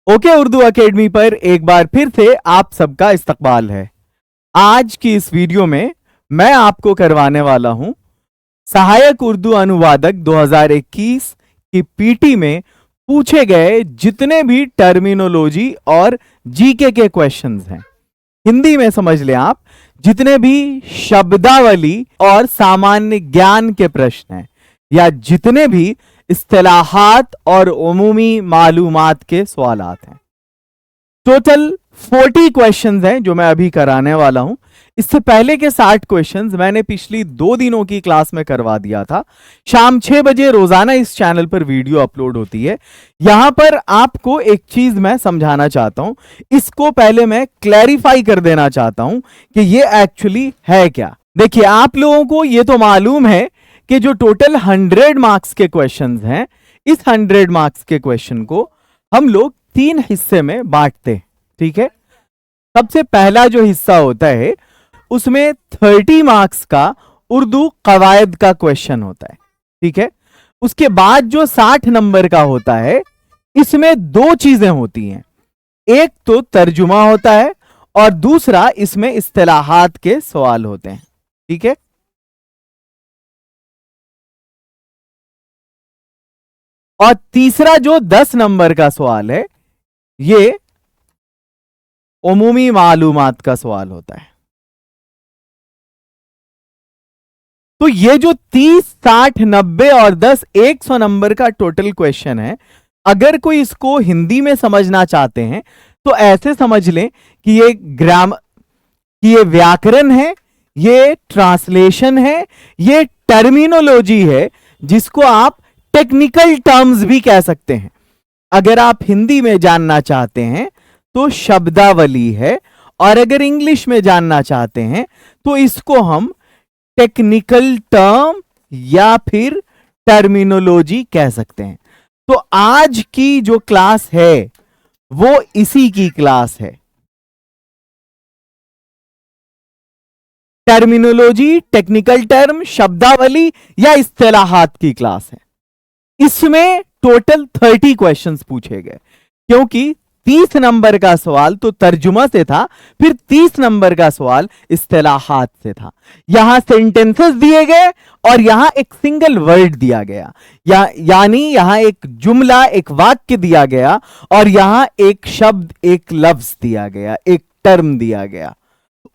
Okay Urdu academy पर एक बार फिर से आप सबका इस्तकबाल है। आज की इस वीडियो में मैं आपको करवाने वाला हूं सहायक उर्दू अनुवादक 2021 की पीटी में पूछे गए जितने भी टर्मिनोलॉजी और जीके के क्वेश्चंस हैं। हिंदी में समझ लें आप, जितने भी शब्दावली और सामान्य ज्ञान के प्रश्न हैं या जितने भी इस्तिलाहात और उमूमी मालूमात के सवालात हैं। टोटल 40 क्वेश्चंस हैं जो मैं अभी कराने वाला हूं। इससे पहले के 60 क्वेश्चंस मैंने पिछली 2 दिनों की क्लास में करवा दिया था। शाम 6 बजे रोजाना इस चैनल पर वीडियो अपलोड होती है। यहां पर आपको एक चीज मैं समझाना चाहता हूं, इसको पहले मैं क्लैरिफाई कर देना चाहता हूं कि ये एक्चुअली है क्या। देखिए, आप लोगों को ये तो मालूम है कि जो टोटल 100 मार्क्स के क्वेश्चंस हैं, इस 100 मार्क्स के क्वेश्चन को हम लोग 3 हिस्से में बांटते हैं। ठीक है, सबसे पहला जो हिस्सा होता है उसमें 30 मार्क्स का उर्दू कवायद का क्वेश्चन होता है। ठीक है, उसके बाद जो 60 नंबर का होता है, इसमें 2 चीजें होती हैं। एक तो तर्जुमा होता है और दूसरा इसमें इस्तिलाहात के सवाल होते हैं। ठीक है, और तीसरा जो 10 नंबर का सवाल है, ये उमूमी मालूमात का सवाल होता है। तो ये जो 30, 60, 90 और 10, 100 नंबर का टोटल क्वेश्चन है, अगर कोई इसको हिंदी में समझना चाहते हैं तो ऐसे समझ लें कि ये व्याकरण है, ये ट्रांसलेशन है, ये टर्मिनोलॉजी है, जिसको आप टेक्निकल टर्म्स भी कह सकते हैं। अगर आप हिंदी में जानना चाहते हैं तो शब्दावली है, और अगर इंग्लिश में जानना चाहते हैं तो इसको हम टेक्निकल टर्म या फिर टर्मिनोलॉजी कह सकते हैं। तो आज की जो क्लास है वो इसी की क्लास है। टर्मिनोलॉजी, टेक्निकल टर्म, शब्दावली या इस्तिलाहात की क्लास है। इसमें टोटल 30 क्वेश्चंस पूछे गए, क्योंकि 30 नंबर का सवाल तो तर्जुमा से था, फिर 30 नंबर का सवाल इस्तिलाहात से था। यहां सेंटेंसेस दिए गए और यहां एक सिंगल वर्ड दिया गया, यानी यहां एक जुमला, एक वाक्य दिया गया, और यहां एक शब्द, एक लफ्ज दिया गया, एक टर्म दिया गया।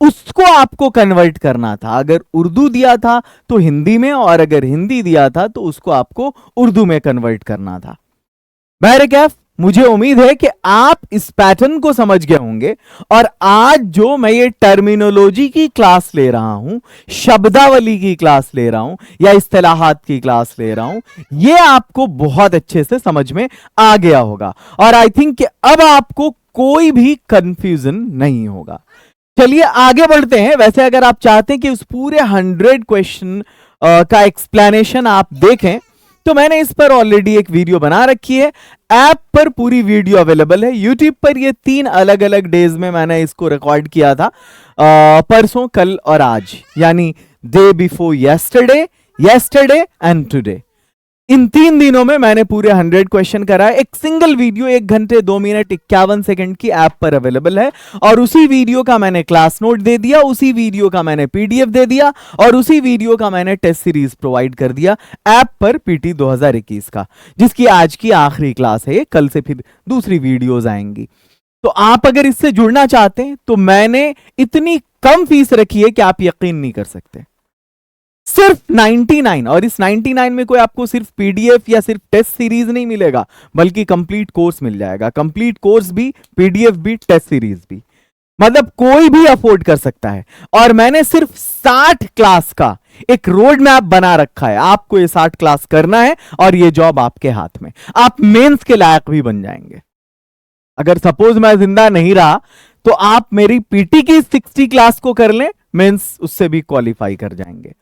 उसको आपको कन्वर्ट करना था। अगर उर्दू दिया था तो हिंदी में, और अगर हिंदी दिया था तो उसको आपको उर्दू में कन्वर्ट करना था। बहरकैफ, मुझे उम्मीद है कि आप इस पैटर्न को समझ गए होंगे, और आज जो मैं ये टर्मिनोलॉजी की क्लास ले रहा हूं, शब्दावली की क्लास ले रहा हूं या इस्तिलाहात की क्लास ले रहा हूं, ये आपको बहुत अच्छे से समझ में आ गया होगा, और आई थिंक कि अब आपको कोई भी कंफ्यूजन नहीं होगा। चलिए आगे बढ़ते हैं। वैसे अगर आप चाहते हैं कि उस पूरे 100 क्वेश्चन का एक्सप्लेनेशन आप देखें तो मैंने इस पर ऑलरेडी एक वीडियो बना रखी है। ऐप पर पूरी वीडियो अवेलेबल है। यूट्यूब पर ये 3 अलग अलग डेज में मैंने इसको रिकॉर्ड किया था, परसों, कल और आज, यानी day before yesterday, yesterday and today. इन 3 दिनों में मैंने पूरे 100 क्वेश्चन कराए। एक सिंगल वीडियो 1 घंटे 2 मिनट 51 सेकंड की ऐप पर अवेलेबल है, और उसी वीडियो का मैंने क्लास नोट दे दिया, उसी वीडियो का मैंने पीडीएफ दे दिया, और उसी वीडियो का मैंने टेस्ट सीरीज प्रोवाइड कर दिया ऐप पर पीटी 2021 का, जिसकी आज की आखिरी क्लास है। कल से फिर दूसरी वीडियोज आएंगी। तो आप अगर इससे जुड़ना चाहते हैं तो मैंने इतनी कम फीस रखी है कि आप यकीन नहीं कर सकते। सिर्फ 99, और इस 99 में कोई आपको सिर्फ पीडीएफ या सिर्फ टेस्ट सीरीज नहीं मिलेगा, बल्कि कंप्लीट कोर्स मिल जाएगा। कंप्लीट कोर्स भी, पीडीएफ भी, टेस्ट सीरीज भी, मतलब कोई भी अफोर्ड कर सकता है। और मैंने सिर्फ 60 क्लास का एक रोड मैप बना रखा है। आपको ये 60 क्लास करना है और ये जॉब आपके हाथ में। आप मेंस के लायक भी बन जाएंगे। अगर सपोज मैं जिंदा नहीं रहा तो आप मेरी पीटी की 60 क्लास को कर लें, मेंस उससे भी क्वालिफाई कर जाएंगे।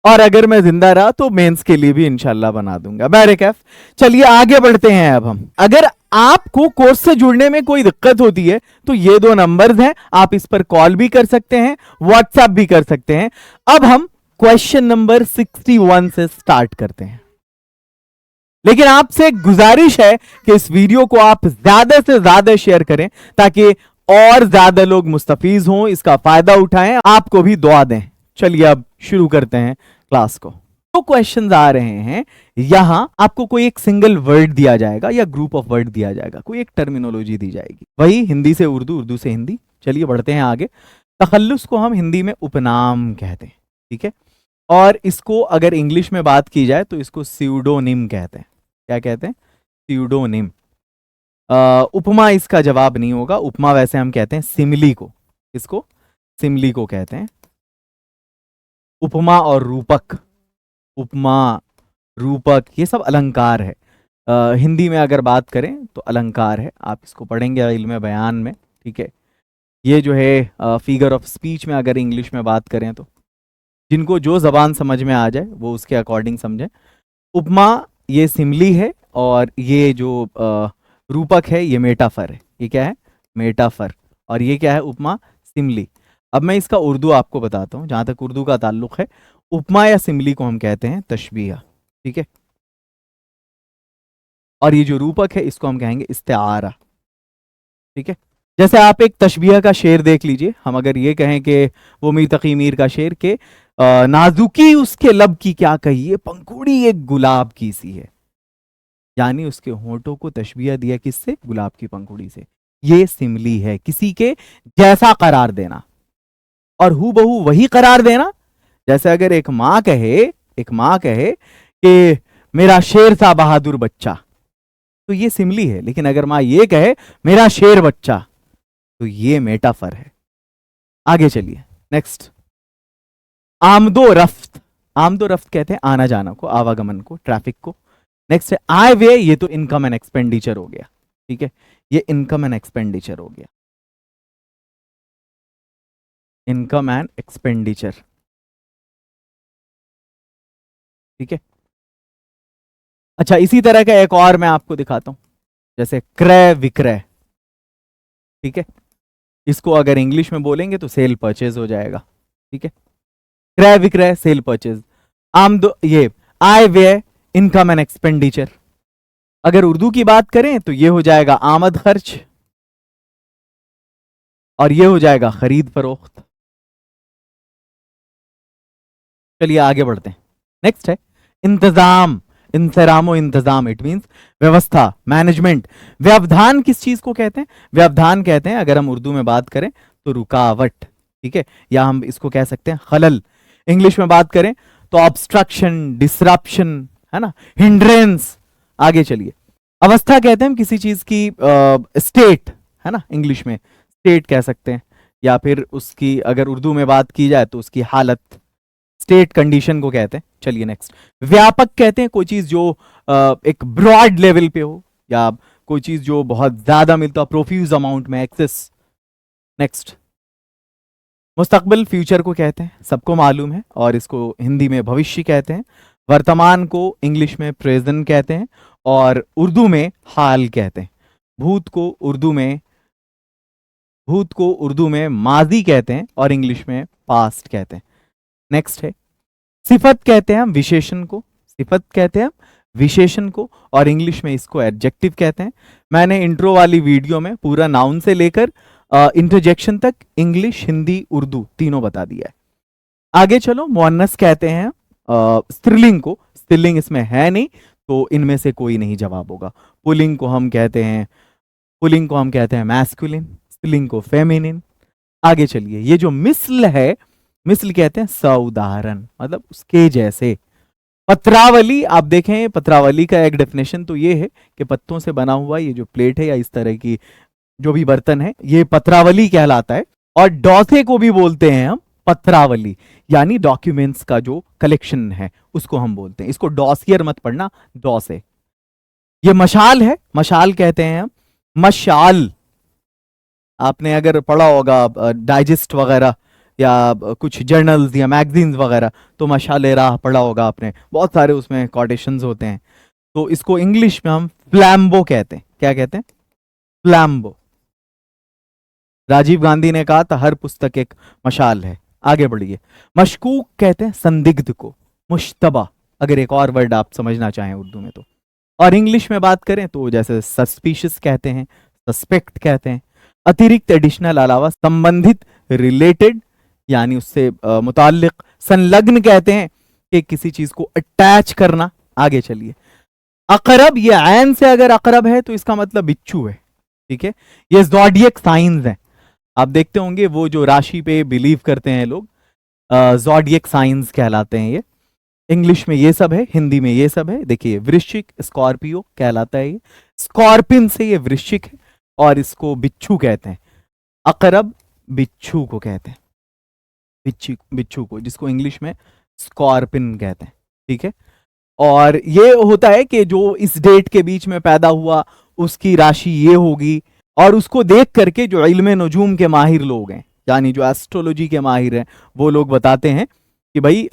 और अगर मैं जिंदा रहा तो मेंस के लिए भी इंशाल्लाह बना दूंगा। बहरकैफ, चलिए आगे बढ़ते हैं। अब हम, अगर आपको कोर्स से जुड़ने में कोई दिक्कत होती है तो ये 2 नंबर्स हैं, आप इस पर कॉल भी कर सकते हैं, व्हाट्सएप भी कर सकते हैं। अब हम क्वेश्चन नंबर 61 से स्टार्ट करते हैं। लेकिन आपसे गुजारिश है कि इस वीडियो को आप ज्यादा से ज्यादा शेयर करें ताकि और ज्यादा लोग मुस्तफीज हों, इसका फायदा उठाएं, आपको भी दुआ दें। चलिए अब शुरू करते हैं क्लास को। तो क्वेश्चंस आ रहे हैं, यहां आपको कोई एक सिंगल वर्ड दिया जाएगा या ग्रुप ऑफ वर्ड दिया जाएगा, कोई एक टर्मिनोलॉजी दी जाएगी, वही हिंदी से उर्दू, उर्दू से हिंदी। चलिए बढ़ते हैं आगे। तखल्लुस को हम हिंदी में उपनाम कहते हैं, ठीक है। और इसको अगर इंग्लिश में बात की जाए तो इसको स्यूडोनिम कहते हैं। क्या कहते हैं? स्यूडोनिम। उपमा इसका जवाब नहीं होगा। उपमा वैसे हम कहते हैं सिमली को। इसको सिमली को कहते हैं। उपमा और रूपक, उपमा, रूपक, ये सब अलंकार है। हिंदी में अगर बात करें तो अलंकार है। आप इसको पढ़ेंगे इल्म बयान में, ठीक है। ये जो है फिगर ऑफ स्पीच में अगर इंग्लिश में बात करें तो जिनको जो जबान समझ में आ जाए वो उसके अकॉर्डिंग समझे। उपमा ये सिमली है और ये जो रूपक है ये मेटाफर है। ये क्या है? मेटाफर। और ये क्या है? उपमा, सिमली। अब मैं इसका उर्दू आपको बताता हूं जहां तक उर्दू का ताल्लुक है। उपमा या सिमली को हम कहते हैं तशबीह, ठीक है। और ये जो रूपक है इसको हम कहेंगे इस्तेआरा, ठीक है। जैसे आप एक तशबीह का शेर देख लीजिए। हम अगर ये कहें कि वो मीर तकी मीर का शेर के नाजुकी उसके लब की क्या कहिए, पंखुड़ी एक गुलाब की सी है, यानी उसके होंठों को तशबीह दिया किससे? गुलाब की पंखुड़ी से। ये सिमली है, किसी के जैसा करार देना और हूबहू वही करार देना। जैसे अगर एक माँ कहे कि मेरा शेर सा बहादुर बच्चा, तो ये सिमली है। लेकिन अगर माँ ये कहे मेरा शेर बच्चा, तो ये मेटाफर है। आगे चलिए, नेक्स्ट। आमदो रफ्त। आमदो रफ्त कहते हैं आना जाना को, आवागमन को, ट्रैफिक को। नेक्स्ट है आय व्यय। ये तो इनकम एंड एक्सपेंडिचर हो गया, ठीक है। ये इनकम एंड एक्सपेंडिचर हो गया, इनकम एंड एक्सपेंडिचर, ठीक है। अच्छा, इसी तरह का एक और मैं आपको दिखाता हूं, जैसे क्रय विक्रय, ठीक है। इसको अगर इंग्लिश में बोलेंगे तो सेल परचेज हो जाएगा, ठीक है। क्रय विक्रय, सेल परचेज। ये आय व्यय, इनकम एंड एक्सपेंडिचर। अगर उर्दू की बात करें तो ये हो जाएगा आमद खर्च और ये हो जाएगा खरीद फरोख्त। चलिए आगे बढ़ते हैं। नेक्स्ट है इंतजाम। इंतराम इंतजाम, इट मींस व्यवस्था, मैनेजमेंट। व्यवधान किस चीज को कहते हैं? व्यवधान कहते हैं अगर हम उर्दू में बात करें तो रुकावट, ठीक है, या हम इसको कह सकते हैं खलल। इंग्लिश में बात करें तो ऑब्स्ट्रक्शन, डिसरप्शन, है ना, हिंड्रेंस। आगे चलिए, अवस्था कहते हैं हम किसी चीज की स्टेट, है ना, इंग्लिश में स्टेट कह सकते हैं, या फिर उसकी अगर उर्दू में बात की जाए तो उसकी हालत, स्टेट कंडीशन को कहते हैं। चलिए नेक्स्ट। व्यापक कहते हैं कोई चीज जो एक ब्रॉड लेवल पे हो, या कोई चीज जो बहुत ज्यादा मिलता हो, प्रोफ्यूज अमाउंट में, एक्सेस। नेक्स्ट। मुस्तकबिल, फ्यूचर को कहते हैं, सबको मालूम है, और इसको हिंदी में भविष्य कहते हैं। वर्तमान को इंग्लिश में प्रेजेंट कहते हैं और उर्दू में हाल कहते हैं। भूत को उर्दू में माजी कहते हैं और इंग्लिश में पास्ट कहते हैं। नेक्स्ट है सिफत कहते हैं हम विशेषण को, सिफत कहते हैं हम विशेषण को, और इंग्लिश में इसको एडजेक्टिव कहते हैं। मैंने इंट्रो वाली वीडियो में पूरा नाउन से लेकर इंटरजेक्शन तक इंग्लिश, हिंदी, उर्दू तीनों बता दिया है। आगे चलो, मुअन्नस कहते हैं स्त्रीलिंग को। स्त्रीलिंग इसमें है नहीं तो इनमें से कोई नहीं जवाब होगा। पुल्लिंग को हम कहते हैं मैस्कुलिन, स्त्रीलिंग को फेमिनिन। आगे चलिए, ये जो मिस्ल है, मिस्ल कहते हैं सउदाहरण, मतलब उसके जैसे। पत्रावली, आप देखें पत्रावली का एक डेफिनेशन तो ये है कि पत्तों से बना हुआ ये जो प्लेट है या इस तरह की जो भी बर्तन है ये पत्रावली कहलाता है। और डॉसे को भी बोलते हैं हम पत्रावली, यानी डॉक्यूमेंट्स का जो कलेक्शन है उसको हम बोलते हैं। इसको डॉसियर मत पढ़ना, डॉसे। ये मशाल है, मशाल कहते हैं हम मशाल। आपने अगर पढ़ा होगा डाइजेस्ट वगैरह या कुछ जर्नल्स या मैगजीन्स वगैरह तो मशाले राह पढ़ा होगा आपने, बहुत सारे उसमें कोटेशंस होते हैं। तो इसको इंग्लिश में हम फ्लैम्बो कहते हैं। क्या कहते हैं? फ्लैम्बो। राजीव गांधी ने कहा था हर पुस्तक एक मशाल है। आगे बढ़िए। मशकूक कहते हैं संदिग्ध को, मुश्तबा, अगर एक और वर्ड आप समझना चाहें उर्दू में तो। और इंग्लिश में बात करें तो जैसे सस्पिशियस कहते हैं, सस्पेक्ट कहते हैं। अतिरिक्त, एडिशनल, अलावा, संबंधित, रिलेटेड यानी उससे मुताल्लिक, संलग्न कहते हैं कि किसी चीज को अटैच करना। आगे चलिए, अकरब, ये ऐन से अगर अकरब है तो इसका मतलब बिच्छू है, ठीक है। ये ज़ोडिएक साइंस है, आप देखते होंगे वो जो राशि पे बिलीव करते हैं लोग, ज़ोडिएक साइंस कहलाते हैं ये। इंग्लिश में ये सब है, हिंदी में ये सब है। देखिए, वृश्चिक स्कॉर्पियो कहलाता है ये, स्कॉर्पिन से ये वृश्चिक है और इसको बिच्छू कहते हैं। अकरब बिच्छू को कहते हैं, बिच्छू को, जिसको इंग्लिश में स्कॉर्पिन कहते हैं, ठीक है। और ये होता है कि जो इस डेट के बीच में पैदा हुआ उसकी राशि ये होगी, और उसको देख करके जो इल्मे नजूम के माहिर लोग हैं, यानी जो एस्ट्रोलॉजी के माहिर हैं, वो लोग बताते हैं कि भाई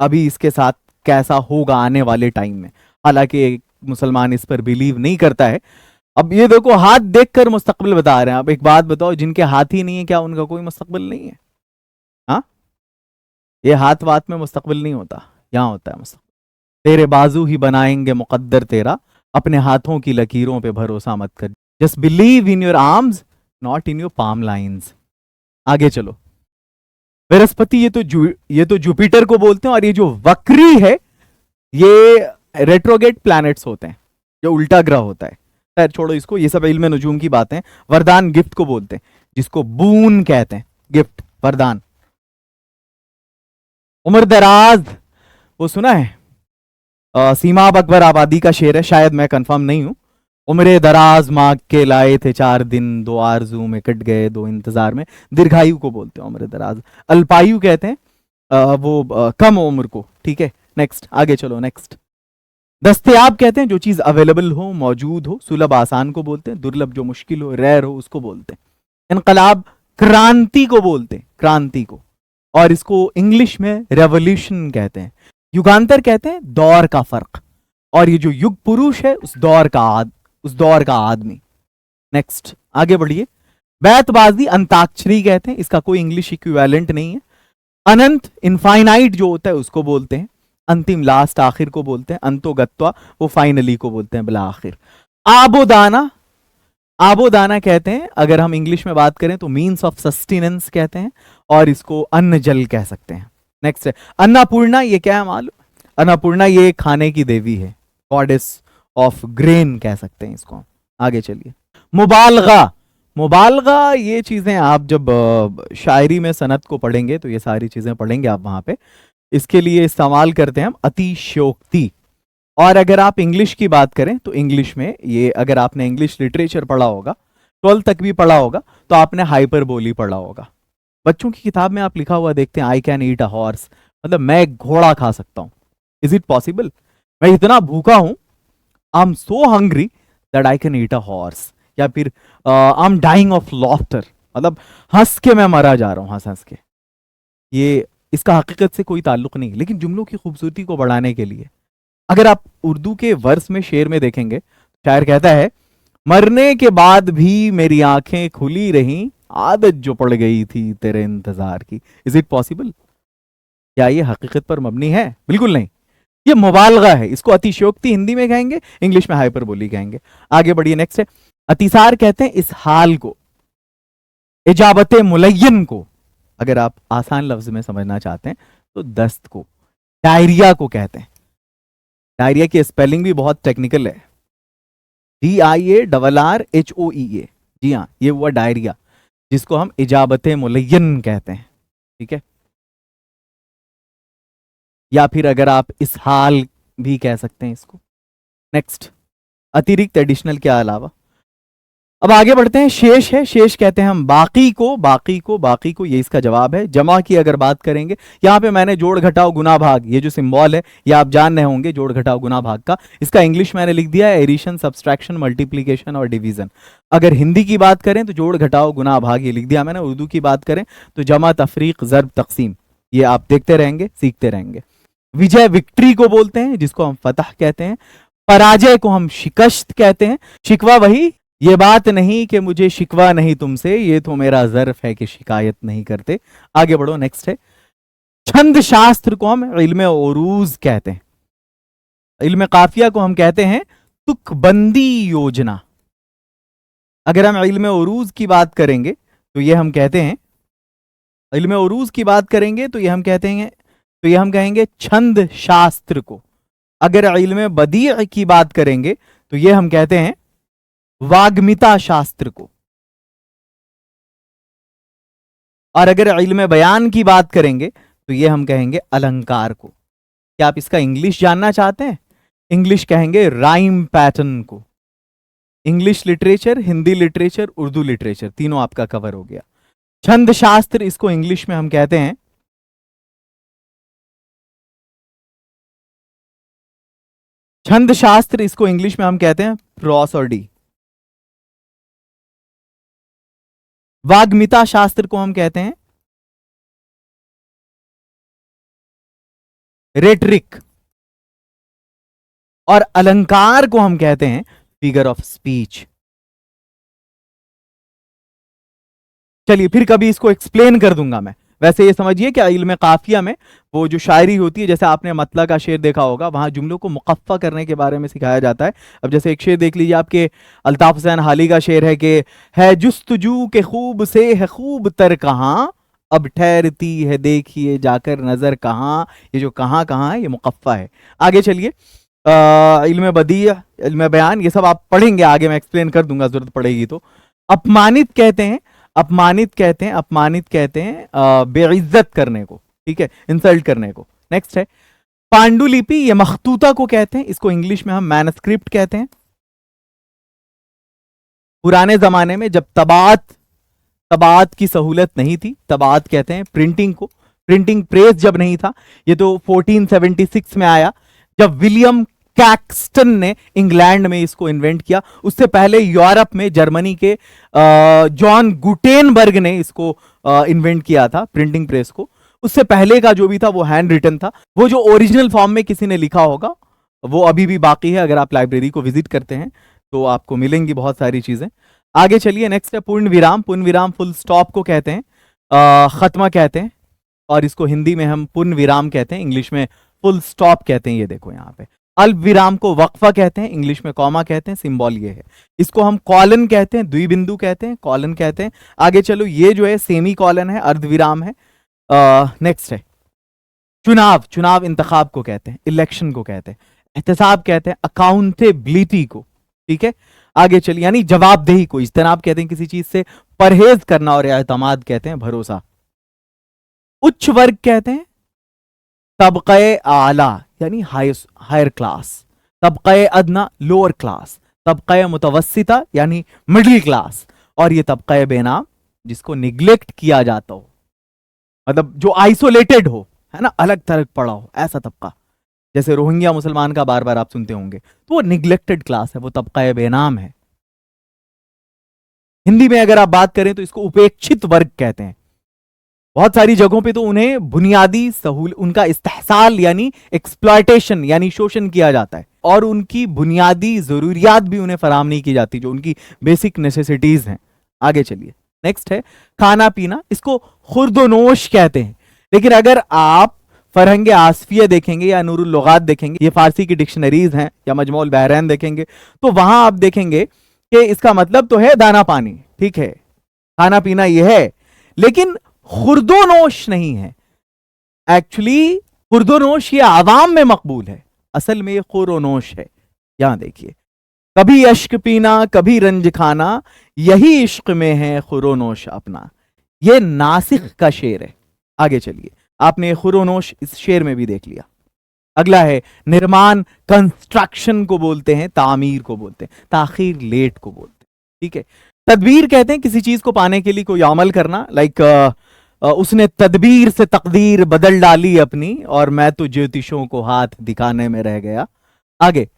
अभी इसके साथ कैसा होगा आने वाले टाइम में। हालांकि मुसलमान इस पर बिलीव नहीं करता है। अब ये देखो, हाथ देखकर मुस्तकबिल बता रहे हैं। अब एक बात बताओ, जिनके हाथ ही नहीं है, क्या उनका कोई मुस्तकबिल नहीं है? हाँ, ये हाथ वात में मुस्तकबिल नहीं होता, यहाँ होता है मुस्तकबिल। तेरे बाजू ही बनाएंगे मुकद्दर तेरा, अपने हाथों की लकीरों पे भरोसा मत कर। Just believe in your arms, not in your palm lines. आगे चलो, बृहस्पति, ये तो जुपिटर को बोलते हैं, और ये जो वक्री है ये रेट्रोगेट प्लैनेट्स होते हैं, जो उल्टा ग्रह होता है। खैर छोड़ो इसको, ये सब इल्म नजूम की बातें। वरदान, गिफ्ट को बोलते हैं, जिसको बून कहते हैं, गिफ्ट, वरदान। उम्र दराज, वो सुना है? सीमा अकबर आबादी का शेर है, शायद, मैं कंफर्म नहीं हूं। उम्र दराज मांग के लाए थे 4 दिन, 2 आरजू में कट गए 2 इंतजार में। दीर्घायु को बोलते हैं उम्र दराज। अल्पायु कहते हैं वो कम उम्र को, ठीक है। नेक्स्ट, आगे चलो, नेक्स्ट। दस्तयाब कहते हैं जो चीज अवेलेबल हो, मौजूद हो। सुलभ, आसान को बोलते हैं। दुर्लभ, जो मुश्किल हो, रेयर हो, उसको बोलते हैं। इनकलाब, क्रांति को बोलते हैं, क्रांति को, और इसको इंग्लिश में रेवोल्यूशन कहते हैं। युगांतर कहते हैं दौर का फर्क, और ये जो युग पुरुष है उस दौर का आदमी। नेक्स्ट, आगे बढ़िए। बैतबाजी, अंताक्षरी कहते हैं, इसका कोई इंग्लिश इक्विवेलेंट नहीं है। अनंत, इनफाइनाइट जो होता है उसको बोलते हैं। अंतिम, लास्ट, आखिर को बोलते हैं। अंतोगत्वा, वो फाइनली को बोलते हैं, बिला आखिर। आबोदाना, आबोदाना कहते हैं, अगर हम इंग्लिश में बात करें तो मीन्स ऑफ सस्टेनेंस कहते हैं, और इसको अन्न जल कह सकते हैं। नेक्स्ट है अन्नपूर्णा, ये क्या है मालूम? अन्नपूर्णा ये खाने की देवी है, गॉडेस ऑफ ग्रेन कह सकते हैं इसको। आगे चलिए। मुबालगा, मुबालगा ये चीजें आप जब शायरी में सनत को पढ़ेंगे तो ये सारी चीजें पढ़ेंगे आप वहां पे। इसके लिए इस्तेमाल करते हैं हम अतिशयोक्ति। और अगर आप इंग्लिश की बात करें तो इंग्लिश में ये, अगर आपने इंग्लिश लिटरेचर पढ़ा होगा, 12th तक भी पढ़ा होगा, तो आपने हाइपरबोली पढ़ा होगा। बच्चों की किताब में आप लिखा हुआ देखते हैं, आई कैन ईट अ हॉर्स, मतलब मैं घोड़ा खा सकता हूं। Is it possible? मैं इतना भूखा हूं, I am so hungry that I can eat a horse. या फिर I am dying of laughter, मतलब हंस के मैं मरा जा रहा हूं, हंस हंस के। ये इसका हकीकत से कोई ताल्लुक नहीं, लेकिन जुमलों की खूबसूरती को बढ़ाने के लिए, अगर आप उर्दू के वर्स में, शेर में देखेंगे, शायर कहता है, मरने के बाद भी मेरी आंखें खुली रहीं, आदत जो पड़ गई थी तेरे इंतजार की। Is it possible? क्या ये हकीकत पर मबनी है? बिल्कुल नहीं, ये मुबालगा है। इसको अतिशयोक्ति हिंदी में कहेंगे, इंग्लिश में हाइपरबोली कहेंगे। आगे बढ़िए, नेक्स्ट है अतिसार कहते हैं इस हाल को। इजाबत मुलय्यन को, अगर आप आसान लफ्ज में समझना चाहते हैं तो दस्त को। डायरिया को कहते हैं, डायरिया की स्पेलिंग भी बहुत टेक्निकल है, DIARRHOEA। जी हाँ, ये हुआ डायरिया, जिसको हम इजाबत मुलय्यन कहते हैं, ठीक है। या फिर अगर आप इस हाल भी कह सकते हैं इसको। नेक्स्ट, अतिरिक्त, एडिशनल के अलावा। अब आगे बढ़ते हैं। शेष है, शेष कहते हैं हम बाकी को, बाकी को, बाकी को, ये इसका जवाब है। जमा की अगर बात करेंगे, यहां पे मैंने जोड़ घटाओ गुना भाग, ये जो सिंबल है ये आप जान रहे होंगे, जोड़ घटाओ गुना भाग का। इसका इंग्लिश मैंने लिख दिया है एडिशन, सब्सट्रैक्शन, मल्टीप्लीकेशन और डिवीजन। अगर हिंदी की बात करें तो जोड़ घटाओ गुना भाग, ये लिख दिया मैंने। उर्दू की बात करें तो जमा, तफरीक, ज़र्ब, तकसीम, ये आप देखते रहेंगे, सीखते रहेंगे। विजय, विक्ट्री को बोलते हैं, जिसको हम फतह कहते हैं। पराजय को हम शिकस्त कहते हैं। शिकवा वही, ये बात नहीं कि मुझे शिकवा नहीं तुमसे, ये तो मेरा ज़र्फ है कि शिकायत नहीं करते। आगे बढ़ो, नेक्स्ट है छंद शास्त्र को हम इल्मे उरूज कहते हैं। इल्म काफिया को हम कहते हैं तुकबंदी योजना। अगर हम इल्म उरूज की बात करेंगे तो ये हम कहते हैं, इल्म उरूज की बात करेंगे तो ये हम कहते हैं, तो ये हम कहेंगे छंद शास्त्र को। अगर इल्म बदी की बात करेंगे तो ये हम कहते हैं वाग्मिता शास्त्र को। और अगर इल्म बयान की बात करेंगे तो ये हम कहेंगे अलंकार को। क्या आप इसका इंग्लिश जानना चाहते हैं? इंग्लिश कहेंगे राइम पैटर्न को। English literature, Hindi literature, Urdu literature, तीनों आपका कवर हो गया। छंद शास्त्र, इसको इंग्लिश में हम कहते हैं, छंद शास्त्र इसको इंग्लिश में हम कहते हैं प्रोसोडी। वाग्मिता शास्त्र को हम कहते हैं रेटरिक। और अलंकार को हम कहते हैं फिगर ऑफ स्पीच। चलिए फिर कभी इसको एक्सप्लेन कर दूंगा मैं। वैसे ये समझिए कि इल्म काफिया में वो जो शायरी होती है, जैसे आपने मतला का शेर देखा होगा, वहां जुमलों को मुकफ्फा करने के बारे में सिखाया जाता है। अब जैसे एक शेर देख लीजिए, आपके अल्ताफ हुसैन हाली का शेर है कि है जुस्तजू के खूब से है खूब तर कहां, अब ठहरती है देखिए जाकर नजर कहां। ये जो कहां कहां है ये मुकफ्फा है। आगे चलिए, इल्म बदी, इल्म बयान, ये सब आप पढ़ेंगे आगे, मैं एक्सप्लेन कर दूंगा जरूरत पड़ेगी तो। अपमानित कहते हैं, अपमानित कहते हैं, अपमानित कहते हैं बेइज्जत करने को, ठीक है, इंसल्ट करने को। नेक्स्ट है पांडुलिपि, ये मखतूता को कहते हैं, इसको इंग्लिश में हम मैनस्क्रिप्ट कहते हैं। पुराने जमाने में जब तबात की सहूलत नहीं थी, तबात कहते हैं प्रिंटिंग को, प्रिंटिंग प्रेस जब नहीं था, ये तो 1476 में आया जब विलियम कैक्सटन ने इंग्लैंड में इसको इन्वेंट किया। उससे पहले यूरोप में जर्मनी के जॉन गुटेनबर्ग ने इसको इन्वेंट किया था प्रिंटिंग प्रेस को। उससे पहले का जो भी था वो हैंड रिटन था। वो जो ओरिजिनल फॉर्म में किसी ने लिखा होगा वो अभी भी बाकी है। अगर आप लाइब्रेरी को विजिट करते हैं तो आपको मिलेंगी बहुत सारी चीजें। आगे चलिए, नेक्स्ट है पूर्ण विराम। पूर्ण विराम फुल स्टॉप को कहते हैं, खत्मा कहते हैं, और इसको हिंदी में हम पूर्ण विराम कहते हैं, इंग्लिश में फुल स्टॉप कहते हैं। ये देखो यहाँ पे अल्प विराम को वक्फा कहते हैं, इंग्लिश में कॉमा कहते हैं, सिंबल ये है। इसको हम कॉलन कहते हैं, द्विबिंदु कहते हैं, कॉलन कहते हैं। आगे चलो, ये जो है सेमी कॉलन है, अर्धविराम है। नेक्स्ट है चुनाव, चुनाव इंतखाब को कहते हैं, इलेक्शन को कहते हैं। एहतसाब कहते हैं अकाउंटेबिलिटी को, ठीक है। आगे चलिए, यानी जवाबदेही को। इज्तनाब कहते हैं किसी चीज से परहेज करना, और एतमाद कहते हैं भरोसा। उच्च वर्ग कहते हैं तबक़े आला, यानी हायर क्लास। तबक़े अदना लोअर क्लास। तबक़े मुतवस्सिता यानी मिडिल क्लास। और ये तबक़े बेनाम जिसको निग्लेक्ट किया जाता हो, मतलब जो आइसोलेटेड हो, है ना, अलग थलग पड़ा हो, ऐसा तबका। जैसे रोहिंग्या मुसलमान का बार बार आप सुनते होंगे, तो वो निग्लेक्टेड क्लास है, वो तबक़े बेनाम है। हिंदी में अगर आप बात करें तो इसको उपेक्षित वर्ग कहते हैं। बहुत सारी जगहों पे तो उन्हें बुनियादी सहूल, उनका इस्तेहसाल यानी एक्सप्लॉयटेशन यानी शोषण किया जाता है, और उनकी बुनियादी जरूरियात भी उन्हें फराहम नहीं की जाती, जो उनकी बेसिक नेसेसिटीज हैं। आगे चलिए, नेक्स्ट है खाना पीना, इसको खुर्दोनोश कहते हैं। लेकिन अगर आप फरहंग आसफिया देखेंगे या नूरुल लुगात देखेंगे, ये फारसी की डिक्शनरीज हैं, या मजमूल बहरैन देखेंगे, तो वहां आप देखेंगे कि इसका मतलब तो है दाना पानी, ठीक है, खाना पीना ये है, लेकिन खुर्दोनोश नहीं है। एक्चुअली खुर्दोनोश ये आवाम में मकबूल है, असल में ये खुरोनोश है। यहां देखिए, कभी अश्क पीना कभी रंज खाना, यही इश्क में है खुरोनोश अपना। ये नासिख का शेर है। आगे चलिए, आपने खुरोनोश इस शेर में भी देख लिया। अगला है निर्माण, कंस्ट्रक्शन को बोलते हैं, तामीर को बोलते हैं, ताखीर लेट को बोलते हैं, ठीक है। तदबीर कहते हैं किसी चीज को पाने के लिए कोई अमल करना, लाइक उसने तदबीर से तकदीर बदल डाली अपनी, और मैं तो ज्योतिषों को हाथ दिखाने में रह गया। आगे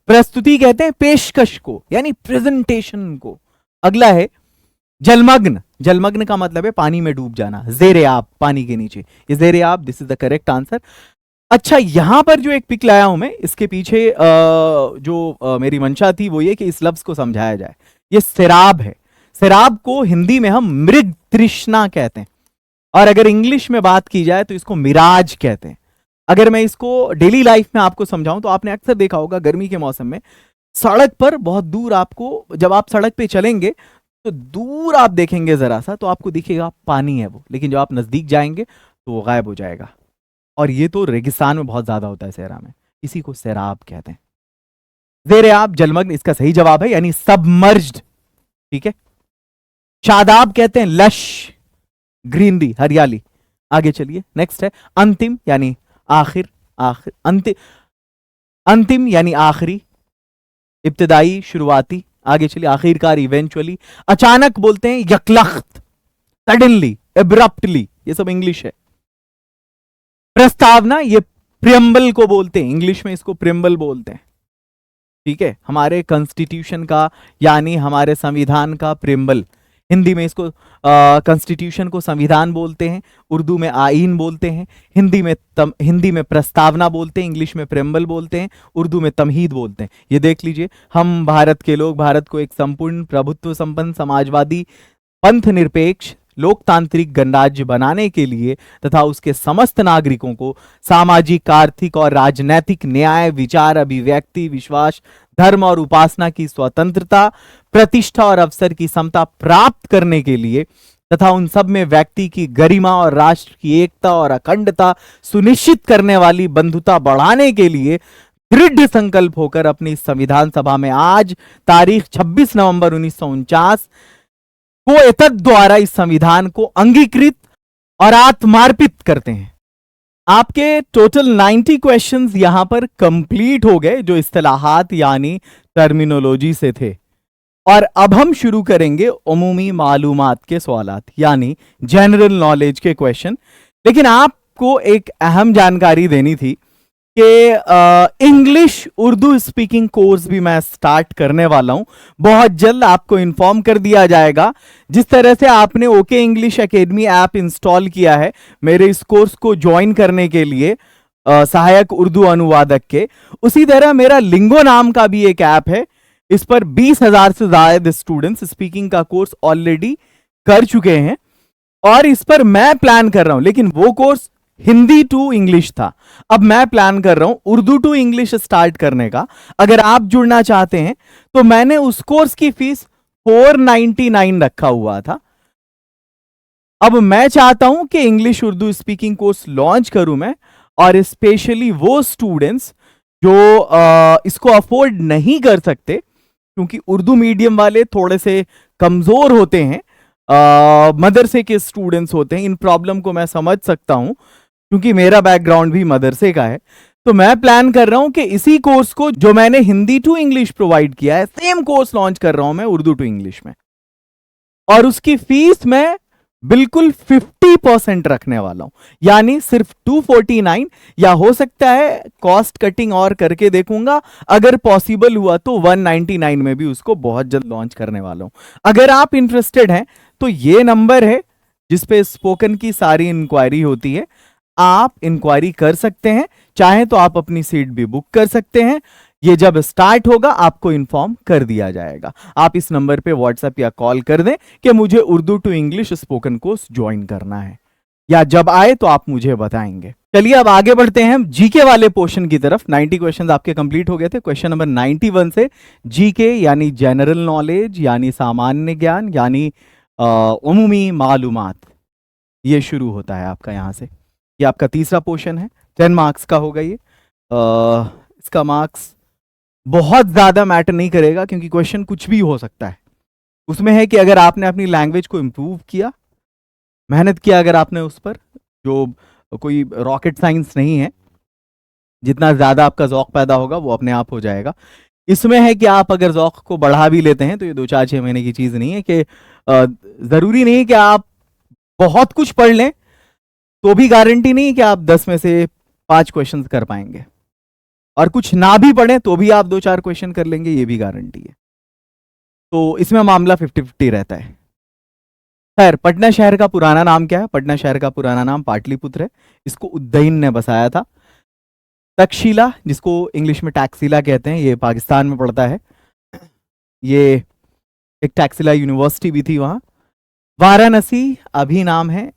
प्रस्तुति कहते हैं पेशकश को, यानी प्रेजेंटेशन को। अगला है जलमग्न। जलमग्न का मतलब है पानी में डूब जाना, जेरे आब, पानी के नीचे, ये जेरे आब, this is the correct answer. अच्छा, यहां पर जो एक पिक लाया हूं मैं, इसके पीछे जो मेरी मंशा थी वो ये कि इस लफ्ज को समझाया जाए। ये सैराब है। सैराब को हिंदी में हम मृग तृष्णा कहते हैं, और अगर इंग्लिश में बात की जाए तो इसको मिराज कहते हैं। अगर मैं इसको डेली लाइफ में आपको समझाऊं तो आपने अक्सर देखा होगा गर्मी के मौसम में सड़क पर बहुत दूर आपको, जब आप सड़क पे चलेंगे तो दूर आप देखेंगे जरा सा तो आपको दिखेगा पानी है वो, लेकिन जब आप नजदीक जाएंगे तो वो गायब हो जाएगा। और ये तो रेगिस्तान में बहुत ज्यादा होता है, सहरा में, इसी को सैराब कहते हैं। जेर आब, जलमग्न इसका सही जवाब है, यानी सबमर्ज्ड। ठीक है। शादाब कहते हैं लश, ग्रीनरी, हरियाली। आगे चलिए, नेक्स्ट है अंतिम यानी आखिर, आखिर, अंतिम, अंतिम यानी आखिरी, इब्तिदाई, शुरुआती। आगे चलिए, आखिरकार, इवेंचुअली। अचानक बोलते हैं यकलख्त, सडनली, एब्रप्टली, ये सब इंग्लिश है। प्रस्तावना, ये प्रियम्बल को बोलते हैं, इंग्लिश में इसको प्रियम्बल बोलते हैं। ठीक है, हमारे कॉन्स्टिट्यूशन का यानी हमारे संविधान का प्रियम्बल, हिंदी में इसको कॉन्स्टिट्यूशन को संविधान बोलते हैं, उर्दू में आईन बोलते हैं, हिंदी में प्रस्तावना बोलते हैं, इंग्लिश में प्रियम्बल बोलते हैं, उर्दू में तमहीद बोलते हैं। ये देख लीजिए, हम भारत के लोग भारत को एक संपूर्ण प्रभुत्व संपन्न समाजवादी पंथ निरपेक्ष लोकतांत्रिक गणराज्य बनाने के लिए तथा उसके समस्त नागरिकों को सामाजिक, आर्थिक और राजनैतिक न्याय, विचार, अभिव्यक्ति, विश्वास, धर्म और उपासना की स्वतंत्रता, प्रतिष्ठा और अवसर की समता प्राप्त करने के लिए तथा उन सब में व्यक्ति की गरिमा और राष्ट्र की एकता और अखंडता सुनिश्चित करने वाली बंधुता बढ़ाने के लिए दृढ़ संकल्प होकर अपनी संविधान सभा में आज तारीख 26 नवंबर 1949 को एतद द्वारा इस संविधान को अंगीकृत और आत्मार्पित करते हैं। आपके टोटल 90 क्वेश्चंस यहां पर कंप्लीट हो गए जो इस्तिलाहात यानी टर्मिनोलॉजी से थे। और अब हम शुरू करेंगे उमूमी मालूमात के सवालात यानी जनरल नॉलेज के क्वेश्चन। लेकिन आपको एक अहम जानकारी देनी थी कि इंग्लिश उर्दू स्पीकिंग कोर्स भी मैं स्टार्ट करने वाला हूं, बहुत जल्द आपको इन्फॉर्म कर दिया जाएगा। जिस तरह से आपने okay English academy app install किया है मेरे इस कोर्स को ज्वाइन करने के लिए सहायक उर्दू अनुवादक के, उसी तरह मेरा लिंगो नाम का भी एक ऐप है। इस पर 20,000 से ज्यादा स्टूडेंट्स स्पीकिंग का कोर्स ऑलरेडी कर चुके हैं और इस पर मैं प्लान कर रहा हूं, लेकिन वो कोर्स हिंदी टू इंग्लिश था, अब मैं प्लान कर रहा हूं उर्दू टू इंग्लिश स्टार्ट करने का। अगर आप जुड़ना चाहते हैं तो मैंने उस कोर्स की फीस 499 रखा हुआ था। अब मैं चाहता हूं कि English Urdu speaking course launch करूं मैं, और स्पेशली वो स्टूडेंट्स जो इसको अफोर्ड नहीं कर सकते, क्योंकि उर्दू मीडियम वाले थोड़े से कमजोर होते हैं, मदरसे के स्टूडेंट्स होते हैं। इन प्रॉब्लम को मैं समझ सकता हूं क्योंकि मेरा बैकग्राउंड भी मदरसे का है। तो मैं प्लान कर रहा हूं कि इसी कोर्स को जो मैंने हिंदी टू इंग्लिश प्रोवाइड किया है सेम कोर्स लॉन्च कर रहा हूं मैं उर्दू टू इंग्लिश में, और उसकी फीस मैं बिल्कुल 50% रखने वाला हूं, यानी सिर्फ 249, या हो सकता है कॉस्ट कटिंग और करके देखूंगा, अगर पॉसिबल हुआ तो 199 में भी उसको बहुत जल्द लॉन्च करने वाला हूं। अगर आप इंटरेस्टेड हैं तो ये नंबर है जिसपे स्पोकन की सारी इंक्वायरी होती है, आप इंक्वायरी कर सकते हैं। चाहे तो आप अपनी सीट भी बुक कर सकते हैं, ये जब स्टार्ट होगा आपको इन्फॉर्म कर दिया जाएगा। आप इस नंबर पे व्हाट्सएप या कॉल कर दें कि मुझे Urdu to English spoken course join करना है, या जब आए तो आप मुझे बताएंगे। चलिए अब आगे बढ़ते हैं जीके वाले पोर्शन की तरफ। 90 क्वेश्चंस आपके कंप्लीट हो गए थे। क्वेश्चन नंबर 91 से जीके यानी जनरल नॉलेज यानी सामान्य ज्ञान यानी उमूमी मालूमात, ये शुरू होता है आपका यहां से। ये आपका तीसरा पोर्शन है, 10 मार्क्स का होगा ये। इसका मार्क्स बहुत ज्यादा मैटर नहीं करेगा क्योंकि क्वेश्चन कुछ भी हो सकता है। उसमें है कि अगर आपने अपनी लैंग्वेज को इंप्रूव किया, मेहनत किया अगर आपने उस पर, जो कोई रॉकेट साइंस नहीं है, जितना ज्यादा आपका ज़ौक़ पैदा होगा वो अपने आप हो जाएगा। इसमें है कि आप अगर ज़ौक़ को बढ़ा भी लेते हैं तो ये 2-4-6 महीने की चीज नहीं है, कि जरूरी नहीं कि आप बहुत कुछ पढ़ लें तो भी गारंटी नहीं है कि आप 10 में से 5 क्वेश्चन कर पाएंगे, और कुछ ना भी पढ़ें तो भी आप 2-4 क्वेश्चन कर लेंगे, ये भी गारंटी है। तो इसमें मामला 50-50 रहता है। खैर, पटना शहर का पुराना नाम क्या है? पटना शहर का पुराना नाम पाटलिपुत्र है। इसको उद्दयन ने बसाया था। तक्षशिला, जिसको इंग्लिश में टैक्सिला कहते हैं, ये पाकिस्तान में पड़ता है। ये एक टैक्सिला यूनिवर्सिटी भी थी वहां। वाराणसी अभी नाम है,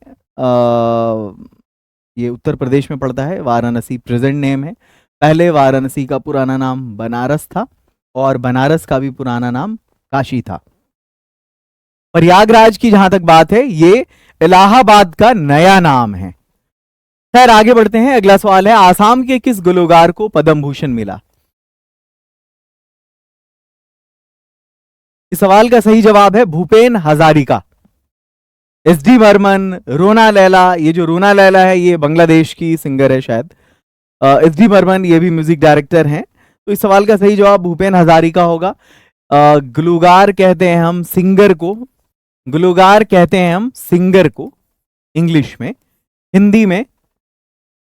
ये उत्तर प्रदेश में पड़ता है। वाराणसी प्रेजेंट नेम है। पहले वाराणसी का पुराना नाम बनारस था और बनारस का भी पुराना नाम काशी था। प्रयागराज की जहां तक बात है, ये इलाहाबाद का नया नाम है। खैर आगे बढ़ते हैं। अगला सवाल है, आसाम के किस गुलकार को पद्म भूषण मिला? इस सवाल का सही जवाब है भूपेन हजारिका। एस डी बर्मन, रोना लैला, ये जो रोना लैला है ये बांग्लादेश की सिंगर है शायद। एस डी बर्मन ये भी म्यूजिक डायरेक्टर हैं। तो इस सवाल का सही जवाब भूपेन हजारिका होगा। गुलकार कहते हैं हम सिंगर को, गुलकार कहते हैं हम सिंगर को इंग्लिश में, हिंदी में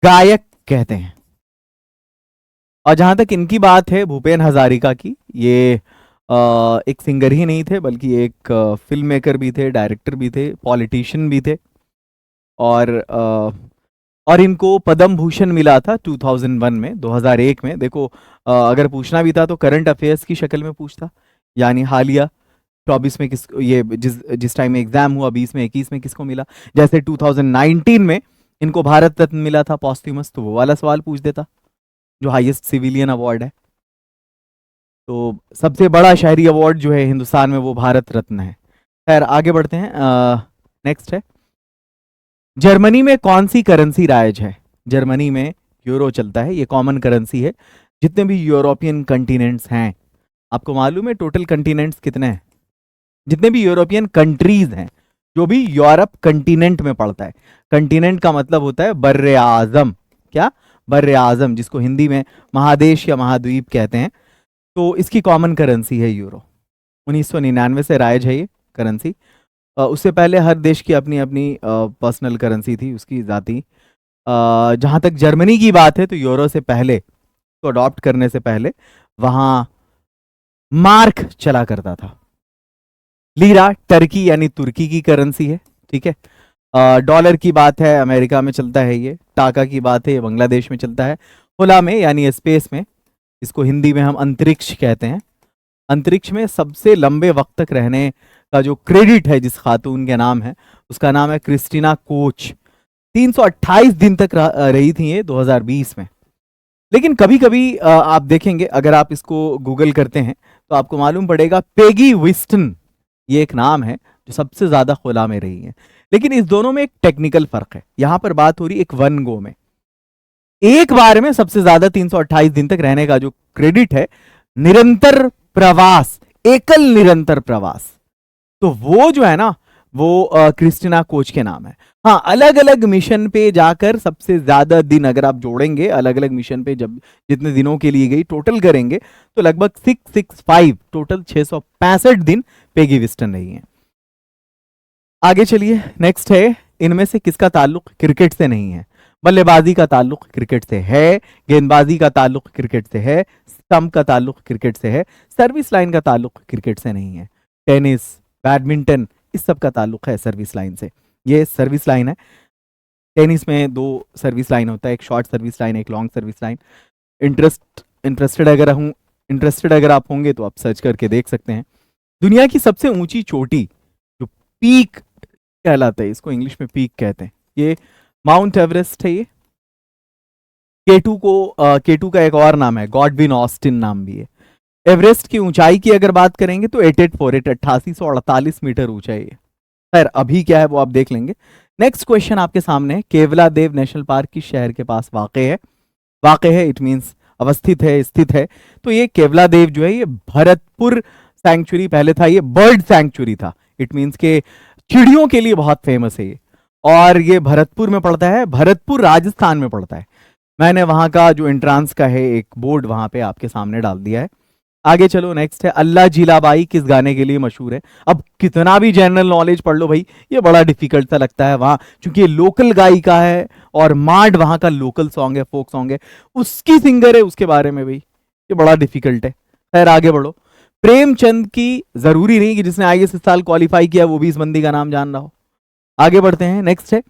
गायक कहते हैं। और जहां तक इनकी बात है भूपेन हजारिका की, ये एक सिंगर ही नहीं थे बल्कि एक फिल्म मेकर भी थे, डायरेक्टर भी थे, पॉलिटिशियन भी थे। और इनको पद्म भूषण मिला था 2001 में, 2001 में। देखो अगर पूछना भी था तो करंट अफेयर्स की शक्ल में पूछता, यानी हालिया 24 में किस, ये जिस टाइम में एग्जाम हुआ 20 में 21 में किसको मिला। जैसे 2019 में इनको भारत रत्न मिला था पॉस्ट्यूमस, तो वो वाला सवाल पूछ देता, जो हाईएस्ट सिविलियन अवार्ड है। तो सबसे बड़ा शहरी अवार्ड जो है हिंदुस्तान में वो भारत रत्न है। खैर आगे बढ़ते हैं। नेक्स्ट है, जर्मनी में कौन सी करेंसी राइज है? जर्मनी में यूरो चलता है, ये कॉमन करेंसी है। जितने भी यूरोपियन कंटिनेंट्स हैं, आपको मालूम है टोटल कंटिनेंट्स कितने हैं? जितने भी यूरोपियन कंट्रीज हैं, जो भी यूरोप कंटिनेंट में पड़ता है, कंटिनेंट का मतलब होता है बर्रे आजम। क्या? बर्रे आजम, जिसको हिंदी में महादेश या महाद्वीप कहते हैं। तो इसकी कॉमन करेंसी है यूरो। 1999 से राइज है ये करेंसी। उससे पहले हर देश की अपनी अपनी पर्सनल करेंसी थी, उसकी जाती। जहाँ तक जर्मनी की बात है तो यूरो से पहले, तो अडॉप्ट करने से पहले वहाँ मार्क चला करता था। लीरा टर्की यानी तुर्की की करेंसी है, ठीक है। डॉलर की बात है, अमेरिका में चलता है ये। टाका की बात है, ये बांग्लादेश में चलता है। खुला में यानी स्पेस में, इसको हिंदी में हम अंतरिक्ष कहते हैं। अंतरिक्ष में सबसे लंबे वक्त तक रहने का जो क्रेडिट है जिस खातून के नाम है, उसका नाम है क्रिस्टीना कोच। 328 दिन तक रही थी ये 2020 में। लेकिन कभी कभी आप देखेंगे, अगर आप इसको गूगल करते हैं तो आपको मालूम पड़ेगा पेगी विस्टन ये एक नाम है जो सबसे ज्यादा खुला में रही है। लेकिन इस दोनों में एक टेक्निकल फर्क है। यहां पर बात हो रही एक वन गो में, एक बार में सबसे ज्यादा 328 दिन तक रहने का जो क्रेडिट है, निरंतर प्रवास, एकल निरंतर प्रवास, तो वो जो है ना वो क्रिस्टीना कोच के नाम है। हाँ, अलग अलग मिशन पे जाकर सबसे ज्यादा दिन अगर आप जोड़ेंगे, अलग अलग मिशन पे जब जितने दिनों के लिए गई टोटल करेंगे तो लगभग 665, टोटल 665 दिन पेगी विस्टन रही है। आगे चलिए, नेक्स्ट है, इनमें से किसका ताल्लुक क्रिकेट से नहीं है? बल्लेबाजी का ताल्लुक क्रिकेट से है, गेंदबाजी का ताल्लुक क्रिकेट से है, स्टंप का ताल्लुक क्रिकेट से है, सर्विस लाइन का ताल्लुक क्रिकेट से नहीं है। टेनिस, बैडमिंटन, इस सब का ताल्लुक है सर्विस लाइन से। ये सर्विस लाइन है। टेनिस में 2 सर्विस लाइन होता है, एक शॉर्ट सर्विस लाइन, एक लॉन्ग सर्विस लाइन। इंटरेस्टेड अगर आप होंगे तो आप सर्च करके देख सकते हैं। दुनिया की सबसे ऊंची चोटी जो पीक कहलाता है, इसको इंग्लिश में पीक कहते हैं, ये माउंट एवरेस्ट है। ये केटू का एक और नाम है, गॉडविन ऑस्टिन नाम भी है। एवरेस्ट की ऊंचाई की अगर बात करेंगे तो 8848 मीटर ऊंचा है। खैर अभी क्या है वो आप देख लेंगे। नेक्स्ट क्वेश्चन आपके सामने है, केवलादेव नेशनल पार्क किस शहर के पास वाक़ है, इट मींस अवस्थित है, स्थित है। तो ये केवलादेव जो है ये भरतपुर सैंक्चुरी पहले था, ये बर्ड सैंक्चुरी था। इट मींस के चिड़ियों के लिए बहुत फेमस है ये, और ये भरतपुर में पड़ता है, भरतपुर राजस्थान में पड़ता है। मैंने वहां का जो एंट्रांस का है एक बोर्ड वहां पे आपके सामने डाल दिया है। आगे चलो, नेक्स्ट है, अल्लाह जिलाबाई किस गाने के लिए मशहूर है? अब कितना भी जनरल नॉलेज पढ़ लो भाई, ये बड़ा डिफिकल्ट सा लगता है वहां, क्योंकि ये लोकल गायिका है और मांड वहां का लोकल सॉन्ग है, फोक सॉन्ग है, उसकी सिंगर है, उसके बारे में भाई ये बड़ा डिफिकल्ट है। खैर आगे बढ़ो। प्रेमचंद की, जरूरी नहीं कि जिसने आईएएस इस साल क्वालिफाई किया वो भी इस बंदी का नाम जान रहा हो। आगे बढ़ते हैं। नेक्स्ट है,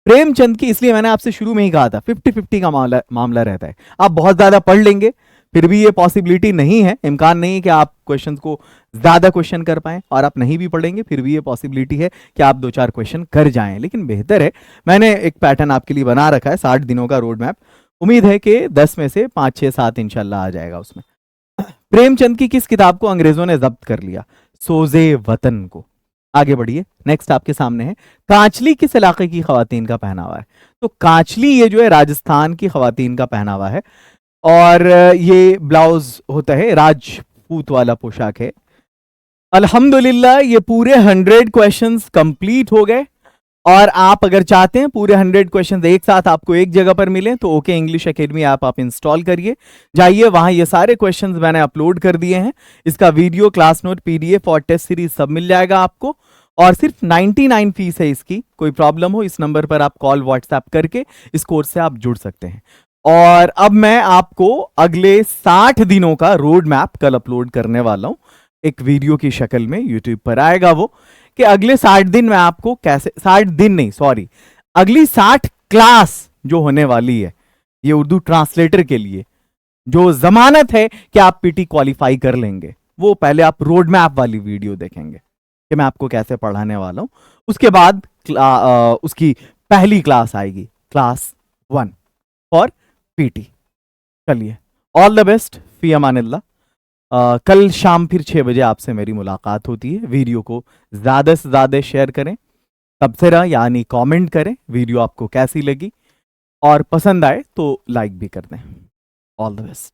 प्रेमचंद की, इसलिए मैंने आपसे शुरू में ही कहा था 50-50 का मामला रहता है। आप बहुत ज्यादा पढ़ लेंगे फिर भी ये पॉसिबिलिटी नहीं है, इम्कान नहीं है कि आप क्वेश्चंस को ज्यादा क्वेश्चन कर पाएं, और आप नहीं भी पढ़ेंगे फिर भी ये पॉसिबिलिटी है कि आप 2-4 क्वेश्चन कर जाएं। लेकिन बेहतर है, मैंने एक पैटर्न आपके लिए बना रखा है 60 दिनों का रोड मैप, उम्मीद है कि 10 में से 5, 6, 7 इंशाल्लाह आ जाएगा उसमें। प्रेमचंद की किस किताब को अंग्रेजों ने जब्त कर लिया? सोजे वतन को। आगे बढ़िए, नेक्स्ट आपके सामने है, कांचली किस इलाके की खवातीन का पहनावा है? तो कांचली ये जो है राजस्थान की खवातीन का पहनावा है, और ये ब्लाउज होता है, राजपूत वाला पोशाक है। अल्हम्दुलिल्लाह ये पूरे 100 क्वेश्चंस कंप्लीट हो गए, और आप अगर चाहते हैं पूरे 100 क्वेश्चंस एक साथ आपको एक जगह पर मिले तो ओके इंग्लिश एकेडमी ऐप आप इंस्टॉल करिए, जाइए वहां ये सारे क्वेश्चंस मैंने अपलोड कर दिए हैं, इसका वीडियो, क्लास नोट, पीडीएफ और टेस्ट सीरीज सब मिल जाएगा आपको, और सिर्फ 99 फीस है इसकी। कोई प्रॉब्लम हो इस नंबर पर आप कॉल व्हाट्सएप करके इस कोर्स से आप जुड़ सकते हैं। और अब मैं आपको अगले 60 दिनों का रोड मैप कल अपलोड करने वाला हूं, एक वीडियो की शक्ल में यूट्यूब पर आएगा वो, कि अगले 60 दिन में आपको कैसे, 60 दिन नहीं सॉरी, अगली 60 क्लास जो होने वाली है ये उर्दू ट्रांसलेटर के लिए, जो जमानत है कि आप पीटी क्वालिफाई कर लेंगे, वो पहले आप रोड मैप वाली वीडियो देखेंगे कि मैं आपको कैसे पढ़ाने वाला हूं। उसके बाद उसकी पहली क्लास आएगी, क्लास 1 फॉर पीटी। चलिए, ऑल द बेस्ट, फी अमानिल्लाह। कल शाम फिर 6 बजे आपसे मेरी मुलाकात होती है। वीडियो को ज़्यादा से ज़्यादा शेयर करें, तबसरा यानी कमेंट करें वीडियो आपको कैसी लगी, और पसंद आए तो लाइक भी कर दें। All the best.